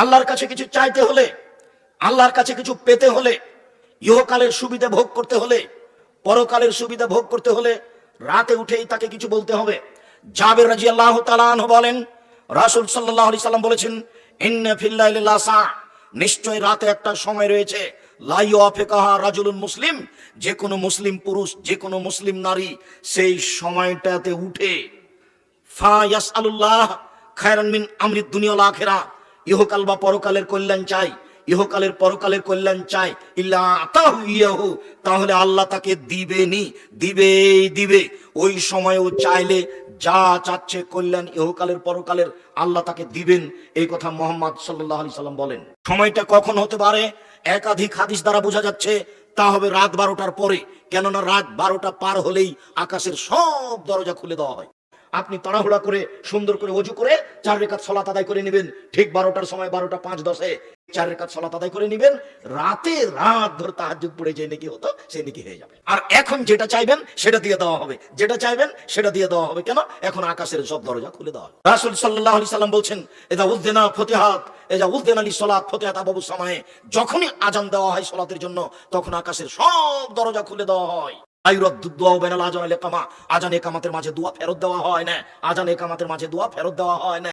আল্লাহর কাছে কিছু চাইতে হলে, আল্লাহর কাছে কিছু পেতে হলে, ইহকালের সুবিধা ভোগ করতে হলে, পরকালের সুবিধা ভোগ করতে হলে রাতে উঠেই তাকে কিছু বলতে হবে। জাবের রাদিয়াল্লাহু তাআলা আনহু বলেন, রাসূল সাল্লাল্লাহু আলাইহি সাল্লাম বলেছেন, ইন্না ফিল লাইলি লাসা, নিশ্চয় রাতে একটা সময় রয়েছে, লা ইউআফিকুহা রাজুলুন মুসলিম, যে কোনো মুসলিম পুরুষ, যে কোনো মুসলিম নারী সেই সময়টাতে উঠে ফা ইয়াসআলুল্লাহ খায়রান মিন আমরিদ দুনিয়া ওয়াল আখিরাহ, ইহকাল বা পরকালের কল্যাণ চাই, ইহকালের পরকালের কল্যাণ চাই, ইল্লা আতাহু ইয়াহু, তাহলে আল্লাহ তাকে দিবেনি, দিবে। ওই সময়ও চাইলে যা চাচ্ছে কল্যাণ ইহকালের পরকালের আল্লাহ তাকে দিবেন। এই কথা মুহাম্মদ সাল্লাল্লাহু আলাইহি সাল্লাম বলেন। সময়টা কখন হতে পারে? একাধিক হাদিস দ্বারা বোঝা যাচ্ছে, তা হবে রাত 12টার পরে। কেননা রাত 12টা পার হলেই আকাশের সব দরজা খুলে দেওয়া হয়। আপনি তাড়াহুড়া করে সুন্দর করে ওযু করে 4 রাকাত সালাত আদায় করে নেবেন, ঠিক 12টার সময় 12টা 5-10-এ 4 রাকাত সালাত আদায় করে নেবেন, রাত ধরে তাহাজ্জুদ পড়ে যে নেকি হতো সেই নেকি হয়ে যাবে। আর এখন যেটা চাইবেন সেটা দিয়ে দেওয়া হবে, যেটা চাইবেন সেটা দিয়ে দেওয়া হবে। কেন? এখন আকাশের সব দরজা খুলে দেওয়া হবে। রাসূল সাল্লাল্লাহু আলাইহি সাল্লাম বলছেন, ইযা উযযিনা ফতিহাত, ইযা উযযিনা লিসসালাত ফতিহাত আবওয়াবুস সামায়ে, যখনই আযান দেওয়া হয় সালাতের জন্য তখন আকাশের সব দরজা খুলে দেওয়া হয়। আজান একামাতের মাঝে দোয়া ফেরত দেওয়া হয় না, আজান একামাতের মাঝে দোয়া ফেরত দেওয়া হয় না।